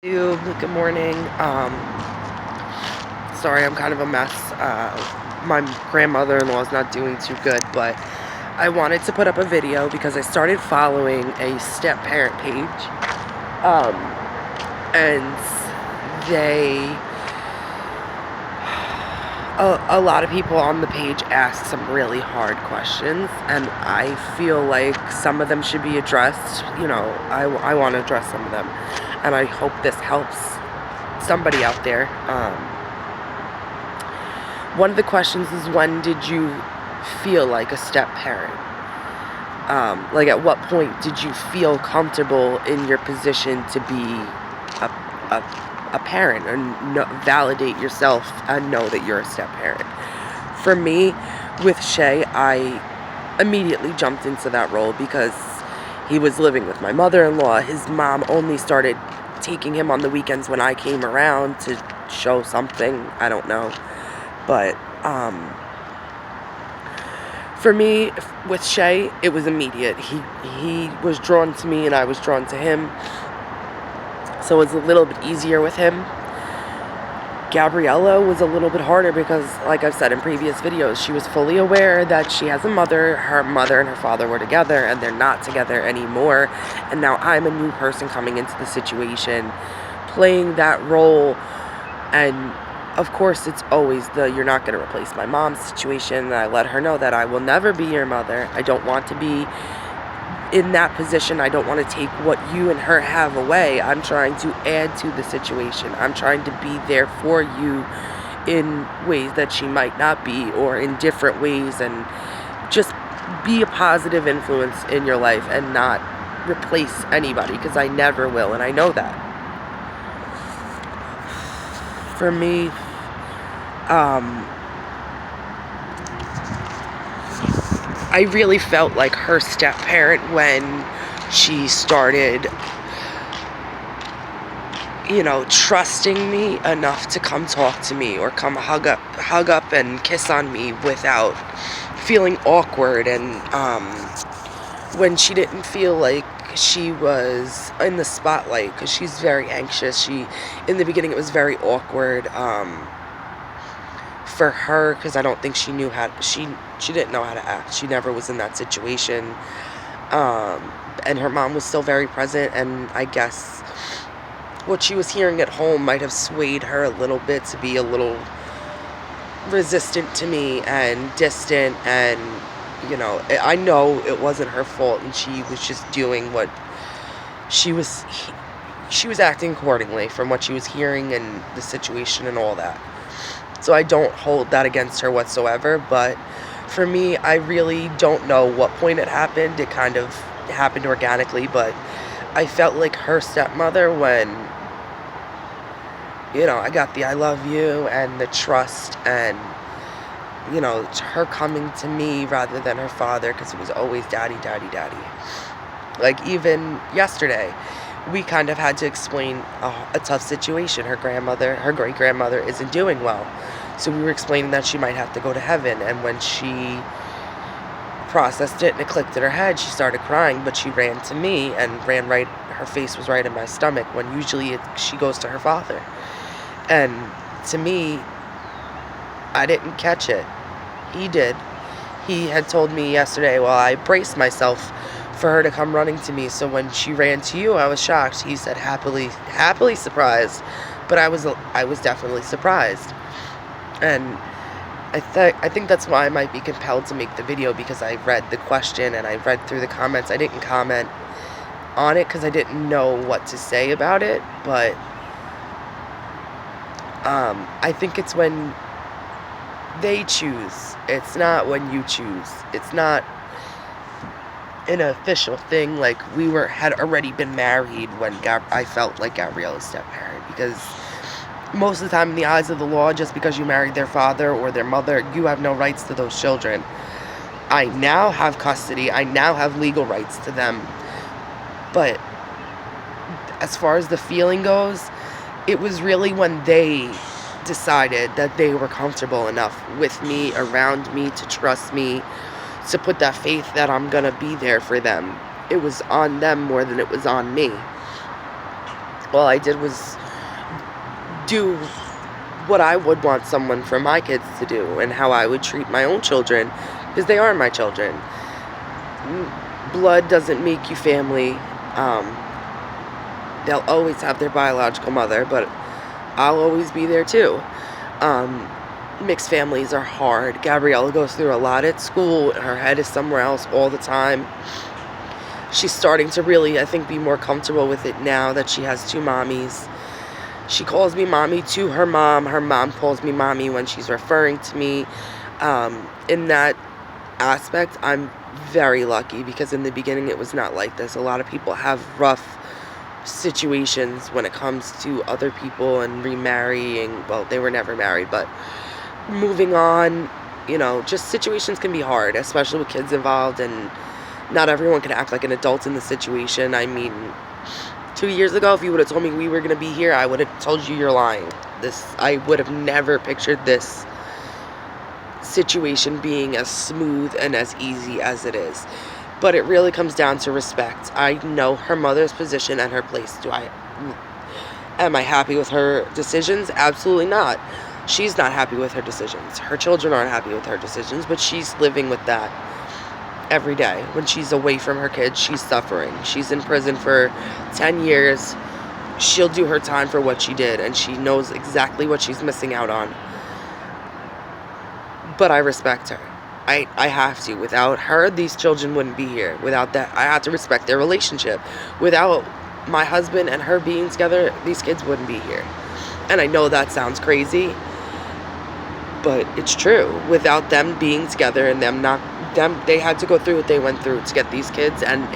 Good morning. Sorry, I'm kind of a mess. My grandmother-in-law is not doing too good, but I wanted to put up a video because I started following a step-parent page, um, and a lot of people on the page ask some really hard questions, and I feel like some of them should be addressed. I want to address some of them, and I hope this helps somebody out there. One of the questions is, when did you feel like a step parent? Like, at what point did you feel comfortable in your position to be a parent, and validate yourself and know that you're a step parent? For me, with Shay, I immediately jumped into that role because he was living with my mother-in-law. His mom only started taking him on the weekends when I came around to show something. I don't know. But for me, with Shay, it was immediate. He was drawn to me and I was drawn to him. So it was a little bit easier with him. Gabriella was a little bit harder because, like I've said in previous videos, she was fully aware that she has a mother. Her mother and her father were together, and they're not together anymore. And now I'm a new person coming into the situation, playing that role. And of course, it's always you're not going to replace my mom's situation. And I let her know that I will never be your mother. I don't want to be in that position. I don't want to take what you and her have away. I'm trying to add to the situation. I'm trying to be there for you in ways that she might not be, or in different ways, and just be a positive influence in your life and not replace anybody, because I never will, and I know that. For me, I really felt like her step parent when she started, trusting me enough to come talk to me or come hug up and kiss on me without feeling awkward. And when she didn't feel like she was in the spotlight, because she's very anxious. In the beginning, it was very awkward for her, because I don't think she knew she didn't know how to act. She never was in that situation. And her mom was still very present, and I guess what she was hearing at home might have swayed her a little bit to be a little resistant to me and distant. And I know it wasn't her fault, and she was just doing what she was acting accordingly from what she was hearing and the situation and all that. So I don't hold that against her whatsoever. But for me, I really don't know what point it happened. It kind of happened organically, but I felt like her stepmother when, I got the I love you and the trust, and, her coming to me rather than her father, because it was always daddy, daddy, daddy. Like, even yesterday, we kind of had to explain a tough situation. Her great-grandmother isn't doing well. So we were explaining that she might have to go to heaven. And when she processed it and it clicked in her head, she started crying, but she ran to me and her face was right in my stomach, when usually she goes to her father. And to me, I didn't catch it. He did. He had told me yesterday, well, I braced myself for her to come running to me. So when she ran to you, I was shocked. He said happily surprised, but I was definitely surprised. And I think that's why I might be compelled to make the video, because I read the question and I read through the comments. I didn't comment on it because I didn't know what to say about it, but I think it's when they choose. It's not when you choose. It's not an official thing. Like, had already been married when I felt like Gabriella's step-parent, because most of the time, in the eyes of the law, just because you married their father or their mother, you have no rights to those children. I now have custody. I now have legal rights to them. But as far as the feeling goes, it was really when they decided that they were comfortable enough with me, around me, to trust me, to put that faith that I'm gonna be there for them. It was on them more than it was on me. All I did was do what I would want someone for my kids to do and how I would treat my own children, because they are my children. Blood doesn't make you family. They'll always have their biological mother, but I'll always be there too. Mixed families are hard. Gabriella goes through a lot at school. Her head is somewhere else all the time. She's starting to really, I think, be more comfortable with it now that she has two mommies. She calls me mommy to her mom. Her mom calls me mommy when she's referring to me. In that aspect, I'm very lucky, because in the beginning it was not like this. A lot of people have rough situations when it comes to other people and remarrying. Well, they were never married, but moving on, just situations can be hard, especially with kids involved, and not everyone can act like an adult in the situation. I mean, 2 years ago, if you would have told me we were going to be here, I would have told you you're lying. I would have never pictured this situation being as smooth and as easy as it is. But it really comes down to respect. I know her mother's position and her place. Am I happy with her decisions? Absolutely not. She's not happy with her decisions. Her children aren't happy with her decisions, but she's living with that every day. When she's away from her kids, she's suffering. She's in prison for 10 years. She'll do her time for what she did, and she knows exactly what she's missing out on. But I respect her. I have to. Without her, these children wouldn't be here. Without that, I have to respect their relationship. Without my husband and her being together, these kids wouldn't be here. And I know that sounds crazy, but it's true. Without them being together and they had to go through what they went through to get these kids, and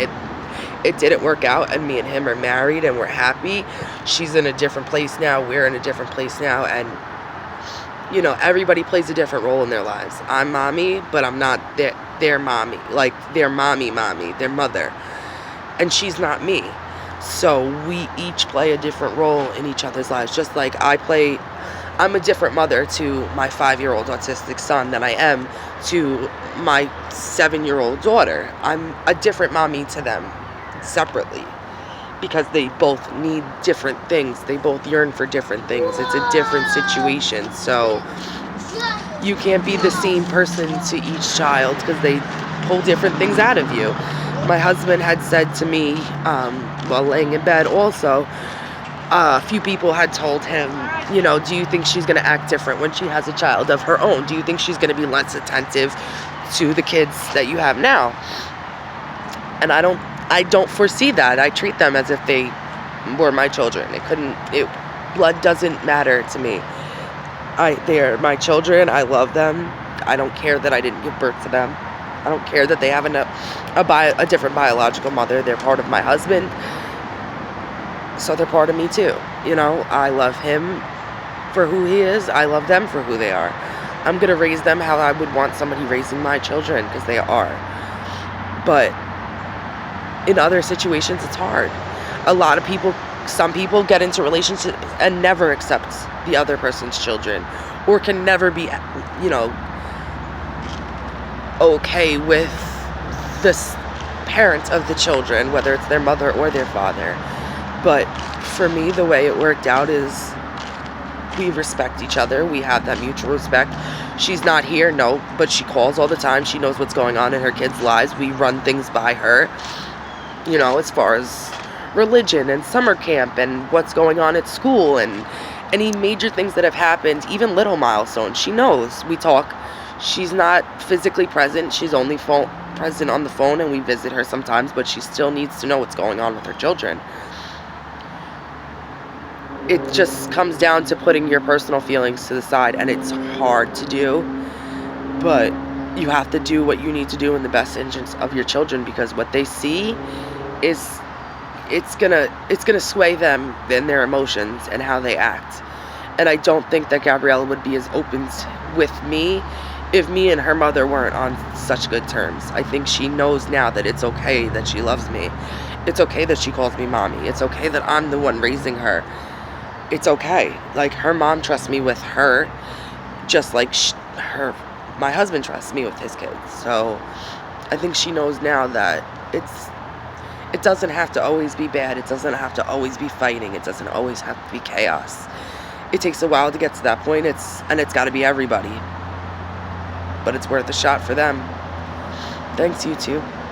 it didn't work out, and me and him are married and we're happy. She's in a different place now. We're in a different place now, and everybody plays a different role in their lives. I'm mommy, but I'm not their mommy. Like, their mommy, their mother. And she's not me. So we each play a different role in each other's lives. Just like I'm a different mother to my 5-year-old autistic son than I am to my 7-year-old daughter. I'm a different mommy to them separately, because they both need different things. They both yearn for different things. It's a different situation. So you can't be the same person to each child, because they pull different things out of you. My husband had said to me, while laying in bed also, a few people had told him, do you think she's going to act different when she has a child of her own? Do you think she's going to be less attentive to the kids that you have now? And I don't foresee that. I treat them as if they were my children. Blood doesn't matter to me. They are my children. I love them. I don't care that I didn't give birth to them. I don't care that they have a different biological mother. They're part of my husband, so they're part of me too. I love him for who he is. I love them for who they are. I'm gonna raise them how I would want somebody raising my children, because they are. But in other situations, it's hard. Some people get into relationships and never accept the other person's children, or can never be, okay with this parent of the children, whether it's their mother or their father. But for me, the way it worked out is we respect each other. We have that mutual respect. She's not here, no, but she calls all the time. She knows what's going on in her kids' lives. We run things by her, as far as religion and summer camp and what's going on at school and any major things that have happened, even little milestones. She knows. We talk. She's not physically present. She's only present on the phone, and we visit her sometimes, but she still needs to know what's going on with her children. It just comes down to putting your personal feelings to the side, and it's hard to do, but you have to do what you need to do in the best interest of your children, because what they see is it's gonna sway them in their emotions and how they act. And I don't think that Gabriella would be as open with me if me and her mother weren't on such good terms. I think she knows now that it's okay that she loves me. It's okay that she calls me mommy. It's okay that I'm the one raising her. It's okay. Like, her mom trusts me with her, just like my husband trusts me with his kids. So I think she knows now that It doesn't have to always be bad. It doesn't have to always be fighting. It doesn't always have to be chaos. It takes a while to get to that point. It's got to be everybody. But it's worth a shot for them. Thanks, YouTube.